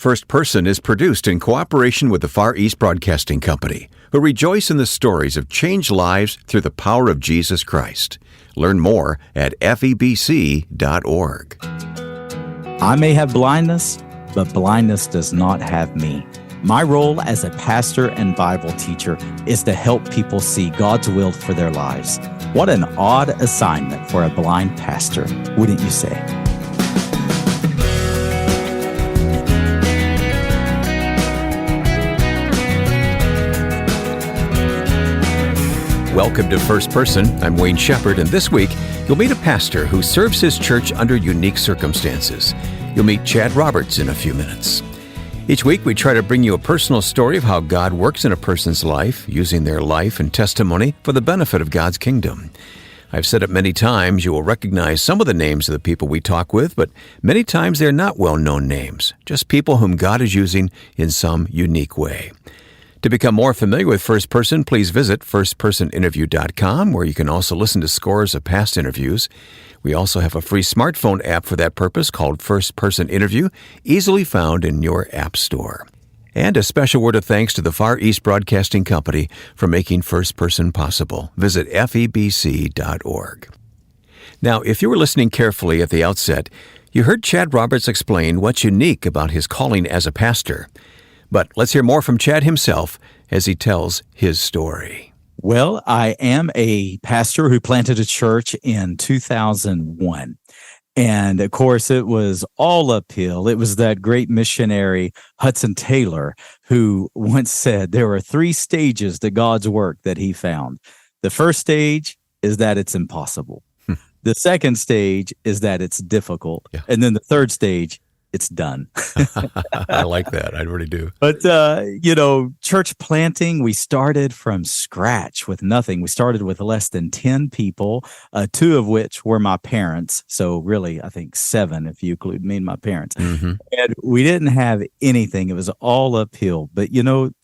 First Person is produced in cooperation with the Far East Broadcasting Company, who rejoice in the stories of changed lives through the power of Jesus Christ. Learn more at FEBC.org. I may have blindness, but blindness does not have me. My role as a pastor and Bible teacher is to help people see God's will for their lives. What an odd assignment for a blind pastor, wouldn't you say? Welcome to First Person. I'm Wayne Shepherd, and this week you'll meet a pastor who serves his church under unique circumstances. You'll meet Chad Roberts in a few minutes. Each week we try to bring you a personal story of how God works in a person's life, using their life and testimony for the benefit of God's kingdom. I've said it many times, you will recognize some of the names of the people we talk with, but many times they're not well-known names, just people whom God is using in some unique way. To become more familiar with First Person, please visit firstpersoninterview.com, where you can also listen to scores of past interviews. We also have a free smartphone app for that purpose called First Person Interview, easily found in your app store. And a special word of thanks to the Far East Broadcasting Company for making First Person possible. Visit FEBC.org. Now, if you were listening carefully at the outset, you heard Chad Roberts explain what's unique about his calling as a pastor. But let's hear more from Chad himself as he tells his story. Well, I am a pastor who planted a church in 2001. And of course, it was all uphill. It was that great missionary Hudson Taylor who once said there are 3 stages to God's work that he found. The first stage is that it's impossible. The second stage is that it's difficult. Yeah. And then the third stage, it's done. I like that. I really do. But, church planting, we started from scratch with nothing. We started with less than 10 people, 2 of which were my parents. So really, I think 7 if you include me and my parents. Mm-hmm. And we didn't have anything. It was all uphill. But,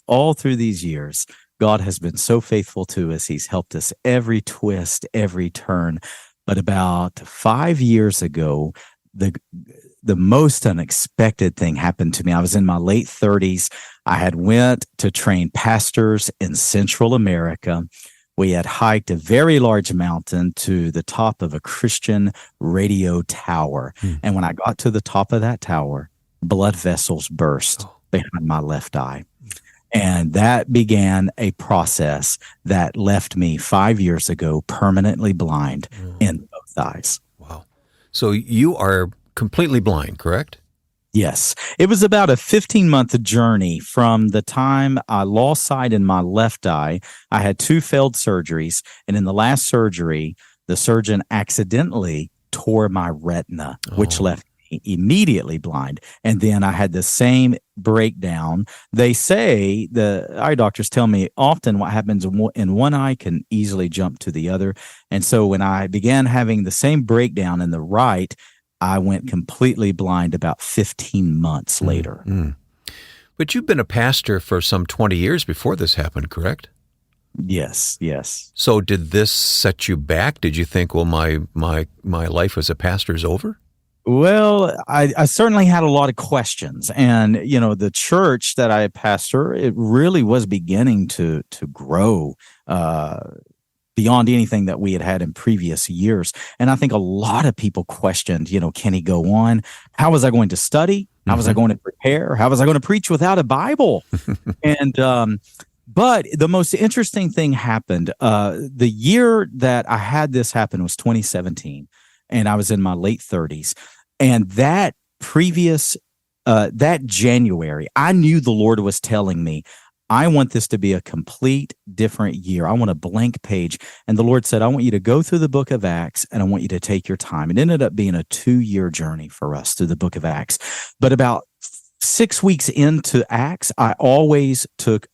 all through these years, God has been so faithful to us. He's helped us every twist, every turn. But about 5 years ago, the most unexpected thing happened to me. I was in my late 30s. I had went to train pastors in Central America. We had hiked a very large mountain to the top of a Christian radio tower. And when I got to the top of that tower, blood vessels burst behind my left eye. And that began a process that left me 5 years ago permanently blind in both eyes. Wow. So you are completely blind, correct? Yes. It was about a 15-month journey from the time I lost sight in my left eye. I had 2 failed surgeries, and in the last surgery, the surgeon accidentally tore my retina, which left me immediately blind. And then I had the same breakdown. They say, the eye doctors tell me often what happens in one eye can easily jump to the other. And so when I began having the same breakdown in the right, I went completely blind about 15 months later. Mm-hmm. But you've been a pastor for some 20 years before this happened, correct? Yes. So did this set you back? Did you think, well, my life as a pastor is over? Well, I certainly had a lot of questions. And, the church that I pastor, it really was beginning to grow beyond anything that we had had in previous years. And I think a lot of people questioned, can he go on? How was I going to study? How was I going to prepare? How was I going to preach without a Bible? And but the most interesting thing happened. The year that I had this happen was 2017, and I was in my late 30s. And that that January, I knew the Lord was telling me, I want this to be a complete different year. I want a blank page. And the Lord said, I want you to go through the book of Acts, and I want you to take your time. It ended up being a 2-year journey for us through the book of Acts. But about 6 weeks into Acts, I always took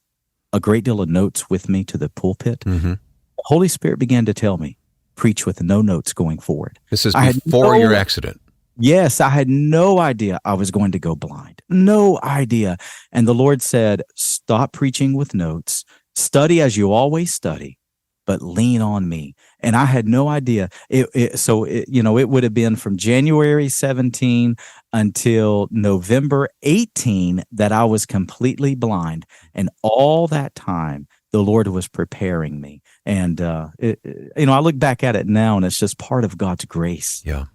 a great deal of notes with me to the pulpit. Mm-hmm. The Holy Spirit began to tell me, preach with no notes going forward. This is before your accident. Yes, I had no idea I was going to go blind. No idea. And the Lord said, stop preaching with notes. Study as you always study, but lean on me. And I had no idea. It would have been from January 17 until November 18 that I was completely blind. And all that time, the Lord was preparing me. And, I look back at it now, and it's just part of God's grace. Yeah,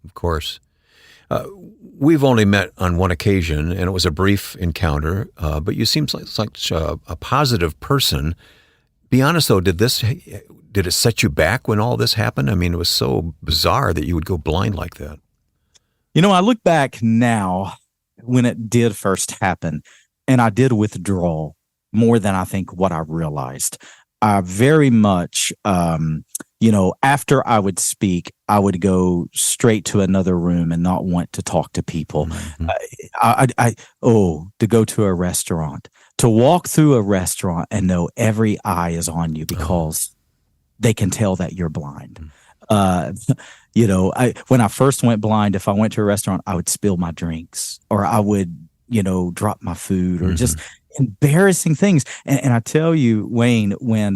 of course. We've only met on one occasion, and it was a brief encounter, but you seem like such a positive person. Be honest, though, did it set you back when all this happened? I mean, it was so bizarre that you would go blind like that. I look back now when it did first happen, and I did withdraw more than I think what I realized. I very much, after I would speak, I would go straight to another room and not want to talk to people. Mm-hmm. To go to a restaurant, to walk through a restaurant and know every eye is on you because they can tell that you're blind. When I first went blind, if I went to a restaurant, I would spill my drinks, or I would, drop my food, or just embarrassing things. And I tell you, Wayne, when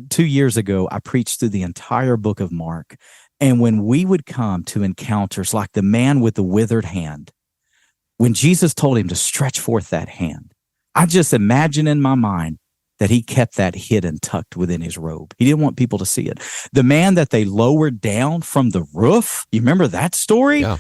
2 years ago, I preached through the entire book of Mark. And when we would come to encounters like the man with the withered hand, when Jesus told him to stretch forth that hand, I just imagine in my mind that he kept that hidden, tucked within his robe. He didn't want people to see it. The man that they lowered down from the roof, you remember that story? Yeah.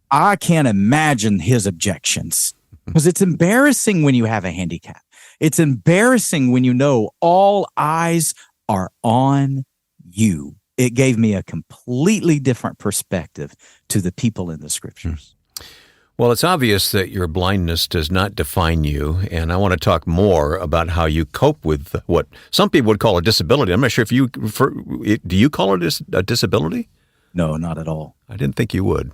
I can't imagine his objections, because it's embarrassing when you have a handicap. It's embarrassing when you know all eyes are on you. It gave me a completely different perspective to the people in the scriptures. Well, it's obvious that your blindness does not define you, and I want to talk more about how you cope with what some people would call a disability. I'm not sure do you call it a disability? No, not at all. I didn't think you would.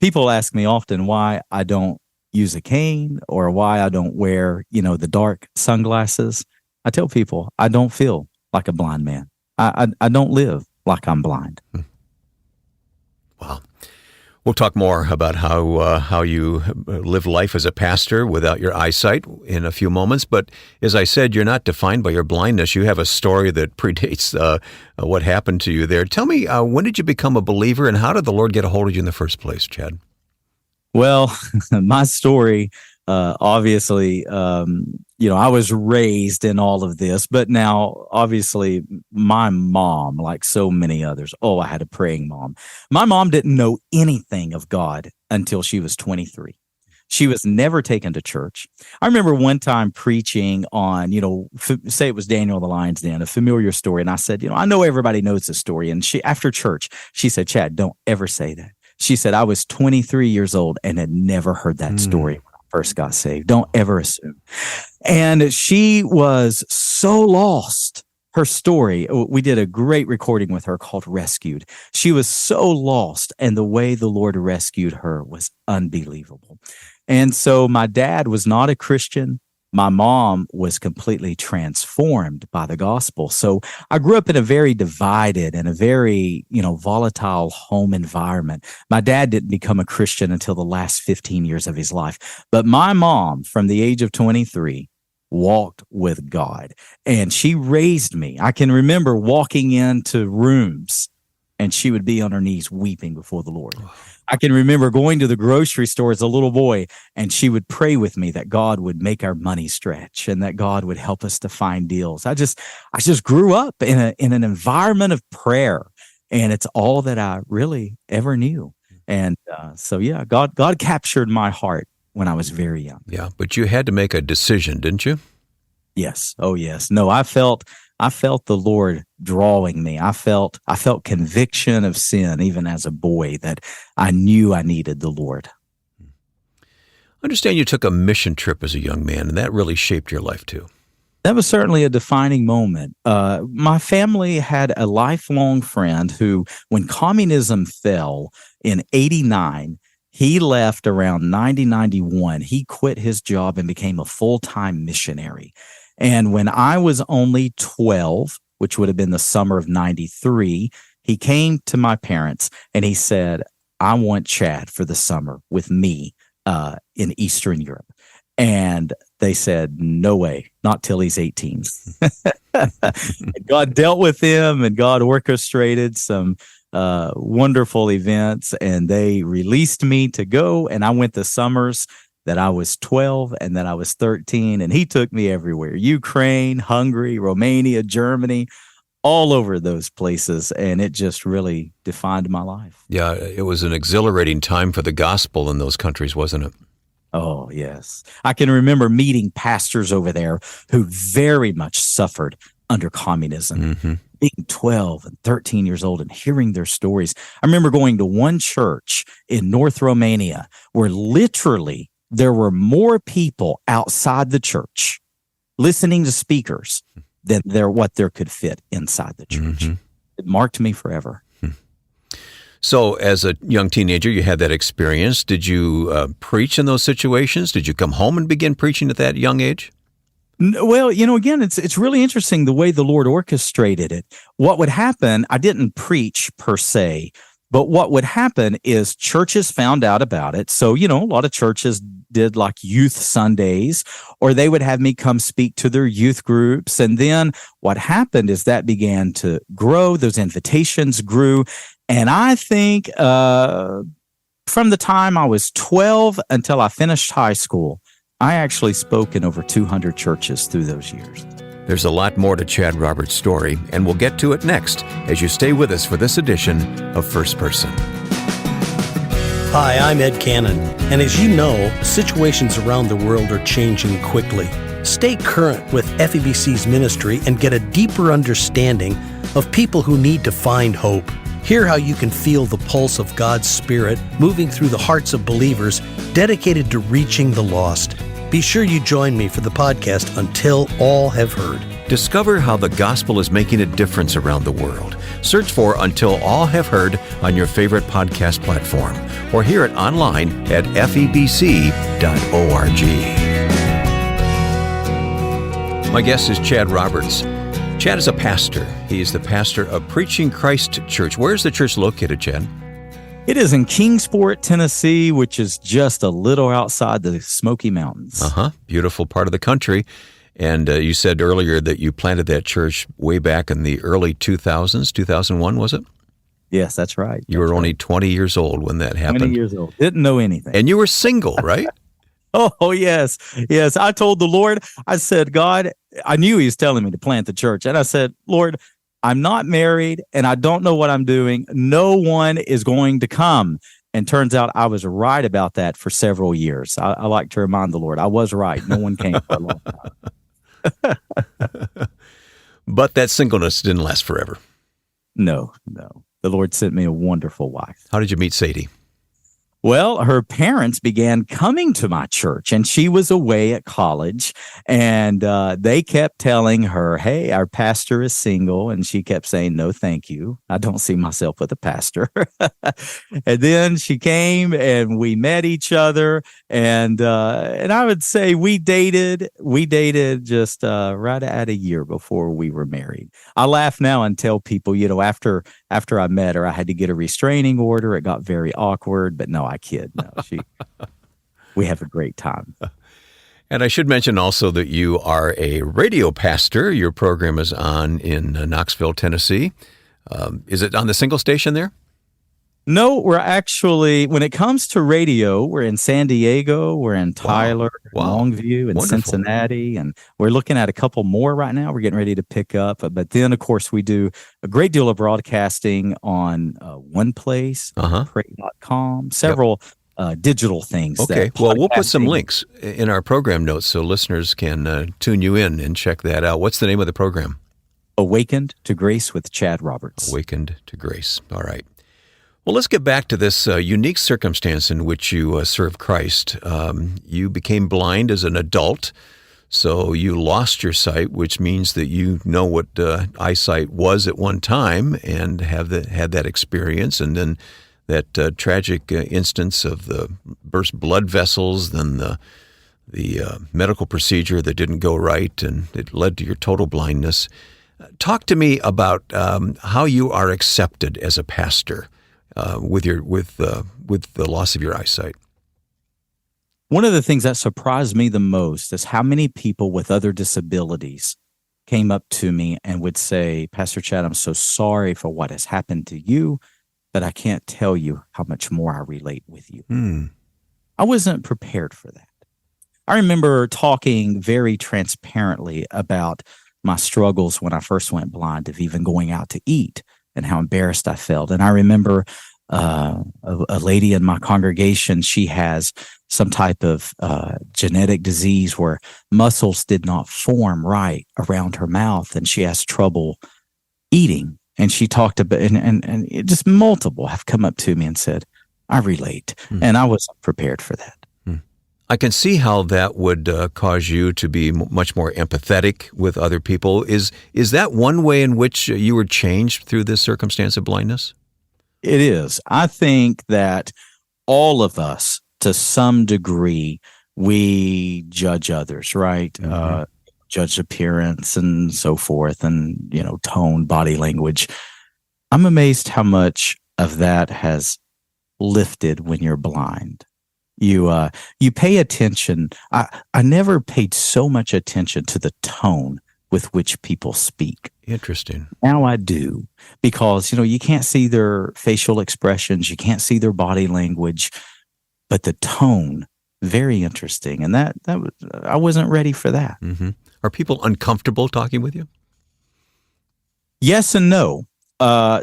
People ask me often why I don't use a cane or why I don't wear, the dark sunglasses. I tell people I don't feel like a blind man. I don't live like I'm blind. Wow. We'll talk more about how you live life as a pastor without your eyesight in a few moments. But as I said, you're not defined by your blindness. You have a story that predates what happened to you there. Tell me, when did you become a believer, and how did the Lord get a hold of you in the first place, Chad? Well, my story, obviously, I was raised in all of this, but now, obviously, my mom, like so many others, I had a praying mom. My mom didn't know anything of God until she was 23. She was never taken to church. I remember one time preaching on, say it was Daniel the Lion's Den, a familiar story. And I said, I know everybody knows this story. And after church, she said, Chad, don't ever say that. She said, I was 23 years old and had never heard that story when I first got saved. Don't ever assume. And she was so lost. Her story, we did a great recording with her called Rescued. She was so lost, and the way the Lord rescued her was unbelievable. And so my dad was not a Christian. My mom was completely transformed by the gospel. So I grew up in a very divided and a very, volatile home environment. My dad didn't become a Christian until the last 15 years of his life. But my mom, from the age of 23, walked with God, and she raised me. I can remember walking into rooms, and she would be on her knees weeping before the Lord. I can remember going to the grocery store as a little boy, and she would pray with me that God would make our money stretch and that God would help us to find deals. I just grew up in an environment of prayer, and it's all that I really ever knew. And God captured my heart when I was very young. Yeah, but you had to make a decision, didn't you? Yes. Oh, yes. No, I felt the Lord drawing me. I felt conviction of sin even as a boy, that I knew I needed the Lord. I understand you took a mission trip as a young man, and that really shaped your life too. That was certainly a defining moment. My family had a lifelong friend who, when communism fell in 1989, he left around 1991. He quit his job and became a full-time missionary. And when I was only 12, which would have been the summer of 93, he came to my parents and he said, I want Chad for the summer with me in Eastern Europe. And they said, no way, not till he's 18. God dealt with him, and God orchestrated some wonderful events, and they released me to go. And I went the summers that I was 12 and that I was 13, and he took me everywhere: Ukraine, Hungary, Romania, Germany, all over those places. And it just really defined my life. Yeah, it was an exhilarating time for the gospel in those countries, wasn't it? Oh, yes. I can remember meeting pastors over there who very much suffered under communism, being 12 and 13 years old and hearing their stories. I remember going to one church in North Romania where literally there were more people outside the church listening to speakers than there could fit inside the church. It marked me forever. So as a young teenager, you had that experience. Did you preach in those situations? Did you come home and begin preaching at that young age? Well, again, it's really interesting the way the Lord orchestrated it. What would happen, I didn't preach per se, but what would happen is churches found out about it. So, a lot of churches did like youth Sundays, or they would have me come speak to their youth groups. And then what happened is that began to grow. Those invitations grew. And I think from the time I was 12 until I finished high school, I actually spoke in over 200 churches through those years. There's a lot more to Chad Roberts' story, and we'll get to it next as you stay with us for this edition of First Person. Hi, I'm Ed Cannon, and as you know, situations around the world are changing quickly. Stay current with FEBC's ministry and get a deeper understanding of people who need to find hope. Hear how you can feel the pulse of God's Spirit moving through the hearts of believers dedicated to reaching the lost. Be sure you join me for the podcast Until All Have Heard. Discover how the gospel is making a difference around the world. Search for Until All Have Heard on your favorite podcast platform, or hear it online at febc.org. My guest is Chad Roberts. Chad is a pastor. He is the pastor of Preaching Christ Church. Where's the church located, Chad? It is in Kingsport, Tennessee, which is just a little outside the Smoky Mountains. Beautiful part of the country. And you said earlier that you planted that church way back in the early 2000s, 2001, was it? Yes, that's right. You were only 20 years old when that happened. 20 years old. Didn't know anything. And you were single, right? Oh, yes. Yes. I told the Lord, I said, God, I knew he was telling me to plant the church. And I said, Lord, I'm not married and I don't know what I'm doing. No one is going to come. And turns out I was right about that for several years. I like to remind the Lord, I was right. No one came for a long time. But that singleness didn't last forever. No. The Lord sent me a wonderful wife. How did you meet Sadie? Well, her parents began coming to my church, and she was away at college, and they kept telling her, hey, our pastor is single, and she kept saying, no, thank you. I don't see myself with a pastor. And then she came, and we met each other, and I would say we dated just right at a year before we were married. I laugh now and tell people, after I met her, I had to get a restraining order. It got very awkward, but no, I kid. No, we have a great time. And I should mention also that you are a radio pastor. Your program is on in Knoxville, Tennessee. Is it on the single station there? No, we're actually, when it comes to radio, we're in San Diego, we're in Tyler, Longview, and Cincinnati, and we're looking at a couple more right now. We're getting ready to pick up. But then, of course, we do a great deal of broadcasting on One Place, Pray.com, several digital things. Okay, well, we'll put some links in our program notes so listeners can tune you in and check that out. What's the name of the program? Awakened to Grace with Chad Roberts. Awakened to Grace. All right. Well, let's get back to this unique circumstance in which you serve Christ. You became blind as an adult, so you lost your sight, which means that you know what eyesight was at one time and had that experience, and then that tragic instance of the burst blood vessels, then the medical procedure that didn't go right, and it led to your total blindness. Talk to me about how you are accepted as a pastor with the loss of your eyesight. One of the things that surprised me the most is how many people with other disabilities came up to me and would say, Pastor Chad, I'm so sorry for what has happened to you, but I can't tell you how much more I relate with you. I wasn't prepared for that. I remember talking very transparently about my struggles when I first went blind, of even going out to eat and how embarrassed I felt. And I remember a lady in my congregation, she has some type of genetic disease where muscles did not form right around her mouth, and she has trouble eating. And she talked about, and it just multiple have come up to me and said, I relate. And I wasn't prepared for that. I can see how that would cause you to be much more empathetic with other people. Is that one way in which you were changed through this circumstance of blindness? It is. I think that all of us, to some degree, we judge others, right? Judge appearance and so forth, and, tone, body language. I'm amazed how much of that has lifted when you're blind. You pay attention. I never paid so much attention to the tone with which people speak. Interesting. Now I do, because, you can't see their facial expressions. You can't see their body language, but the tone, very interesting. And that I wasn't ready for that. Are people uncomfortable talking with you? Yes and no.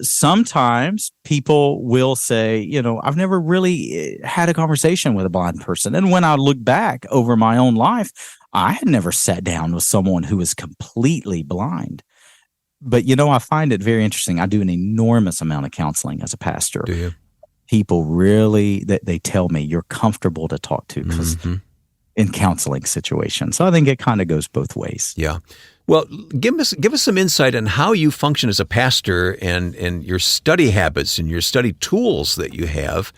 Sometimes people will say, I've never really had a conversation with a blind person. And when I look back over my own life, I had never sat down with someone who was completely blind. But, I find it very interesting. I do an enormous amount of counseling as a pastor. Do you? People really, they tell me you're comfortable to talk to, because in counseling situations. So I think it kind of goes both ways. Yeah. Well, give us some insight on how you function as a pastor and your study habits and your study tools that you have.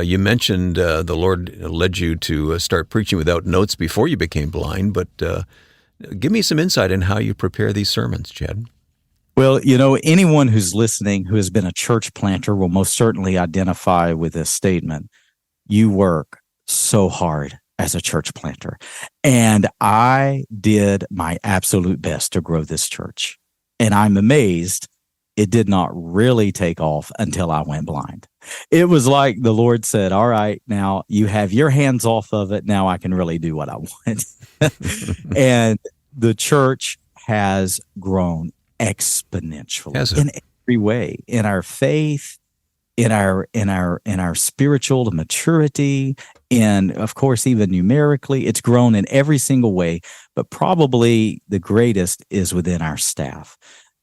You mentioned the Lord led you to start preaching without notes before you became blind, but give me some insight on how you prepare these sermons, Chad. Well, anyone who's listening who has been a church planter will most certainly identify with this statement. You work so hard as a church planter. And I did my absolute best to grow this church. And I'm amazed it did not really take off until I went blind. It was like the Lord said, all right, now you have your hands off of it. Now I can really do what I want. And the church has grown exponentially in every way, in our faith, in our spiritual maturity, and of course, even numerically. It's grown in every single way, but probably the greatest is within our staff.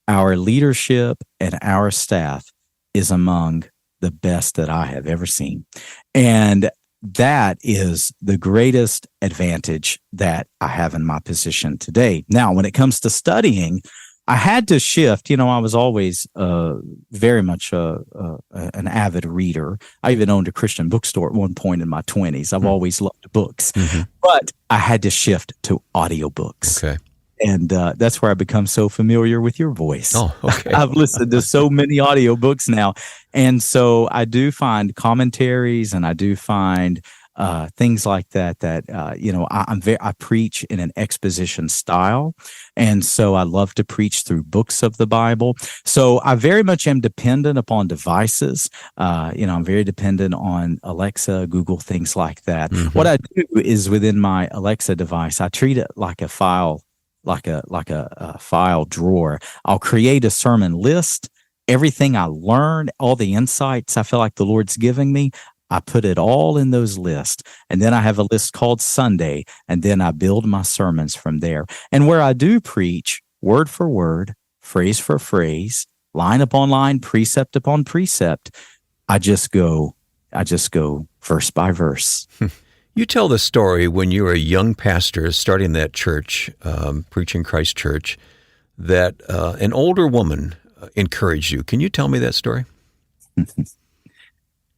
Our leadership and our staff is among the best that I have ever seen. And that is the greatest advantage that I have in my position today. Now, when it comes to studying, I had to shift. I was always very much an avid reader. I even owned a Christian bookstore at one point in my 20s. I've always loved books, but I had to shift to audiobooks. Okay. And that's where I become so familiar with your voice. Oh, okay. I've listened to so many audiobooks now. And so I do find commentaries, and I do find things like that, I preach in an exposition style. And so I love to preach through books of the Bible. So I very much am dependent upon devices. I'm very dependent on Alexa, Google, things like that. What I do is, within my Alexa device, I treat it like a file, like a file drawer. I'll create a sermon list. Everything I learned, all the insights I feel like the Lord's giving me, I put it all in those lists. And then I have a list called Sunday, and then I build my sermons from there. And where I do preach, word for word, phrase for phrase, line upon line, precept upon precept, I just go verse by verse. You tell the story when you were a young pastor starting that church, Preaching Christ Church, that an older woman encouraged you. Can you tell me that story?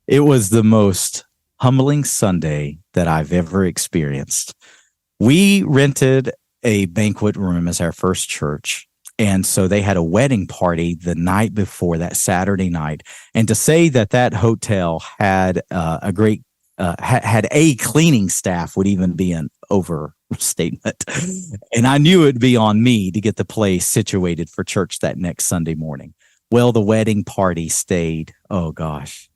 It was the most humbling Sunday that I've ever experienced. We rented a banquet room as our first church. And so they had a wedding party the night before, that Saturday night. And to say that hotel had a great had a cleaning staff would even be an overstatement. And I knew it'd be on me to get the place situated for church that next Sunday morning. Well, the wedding party stayed, oh gosh,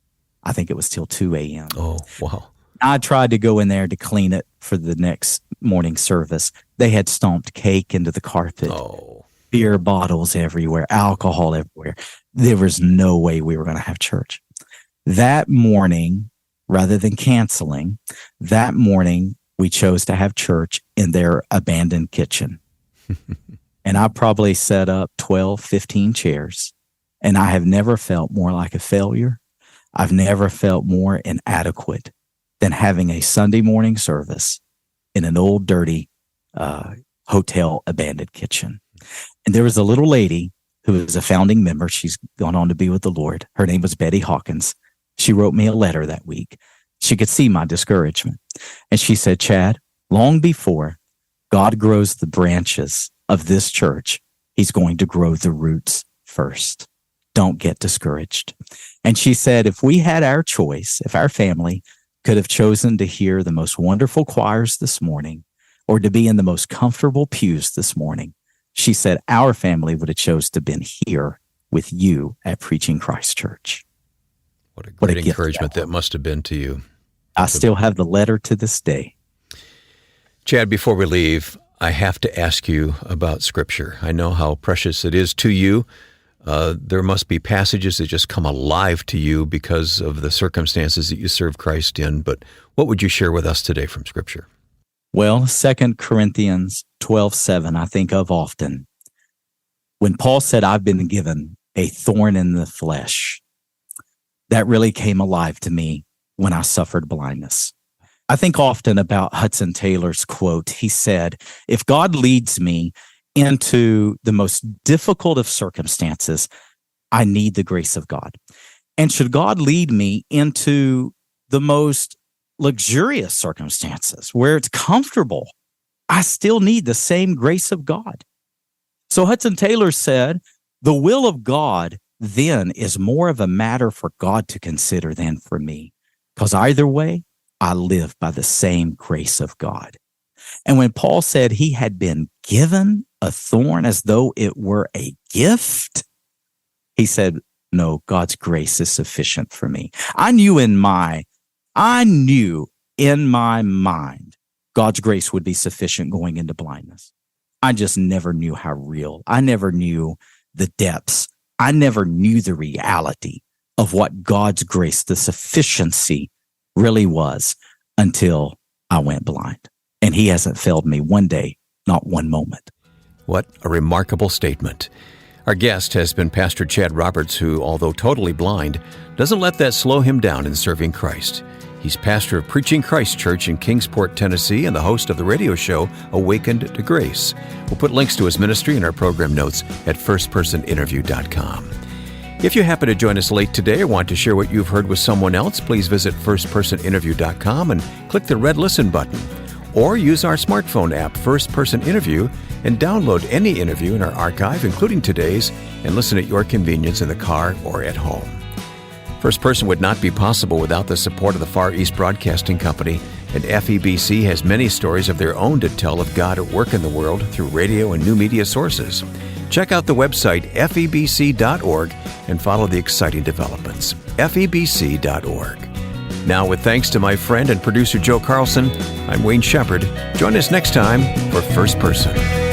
I think it was till 2 a.m. Oh, wow. I tried to go in there to clean it for the next morning service. They had stomped cake into the carpet, beer bottles everywhere, alcohol everywhere. There was no way we were going to have church. That morning, rather than canceling, that morning we chose to have church in their abandoned kitchen. And I probably set up 12, 15 chairs. And I have never felt more like a failure. I've never felt more inadequate than having a Sunday morning service in an old, dirty hotel abandoned kitchen. And there was a little lady who was a founding member. She's gone on to be with the Lord. Her name was Betty Hawkins. She wrote me a letter that week. She could see my discouragement. And she said, Chad, long before God grows the branches of this church, he's going to grow the roots first. Don't get discouraged. And she said, if we had our choice, if our family could have chosen to hear the most wonderful choirs this morning or to be in the most comfortable pews this morning, she said, our family would have chose to have been here with you at Preaching Christ Church. What a great encouragement that must have been to you. I still have the letter to this day. Chad, before we leave, I have to ask you about Scripture. I know how precious it is to you. There must be passages that just come alive to you because of the circumstances that you serve Christ in. But what would you share with us today from Scripture? Well, 2 Corinthians 12:7, I think of often. When Paul said, I've been given a thorn in the flesh, that really came alive to me when I suffered blindness. I think often about Hudson Taylor's quote. He said, if God leads me into the most difficult of circumstances, I need the grace of God. And should God lead me into the most luxurious circumstances where it's comfortable, I still need the same grace of God. So Hudson Taylor said, the will of God then is more of a matter for God to consider than for me, because either way, I live by the same grace of God. And when Paul said he had been given a thorn as though it were a gift, he said, no, God's grace is sufficient for me. I knew in my mind, God's grace would be sufficient going into blindness. I just never knew how real. I never knew the depths. I never knew the reality of what God's grace, the sufficiency really was until I went blind. And he hasn't failed me one day, not one moment. What a remarkable statement. Our guest has been Pastor Chad Roberts, who, although totally blind, doesn't let that slow him down in serving Christ. He's pastor of Preaching Christ Church in Kingsport, Tennessee, and the host of the radio show Awakened to Grace. We'll put links to his ministry in our program notes at firstpersoninterview.com. If you happen to join us late today or want to share what you've heard with someone else, please visit firstpersoninterview.com and click the red listen button. Or use our smartphone app, First Person Interview, and download any interview in our archive, including today's, and listen at your convenience in the car or at home. First Person would not be possible without the support of the Far East Broadcasting Company, and FEBC has many stories of their own to tell of God at work in the world through radio and new media sources. Check out the website febc.org and follow the exciting developments. febc.org. Now, with thanks to my friend and producer Joe Carlson, I'm Wayne Shepherd. Join us next time for First Person.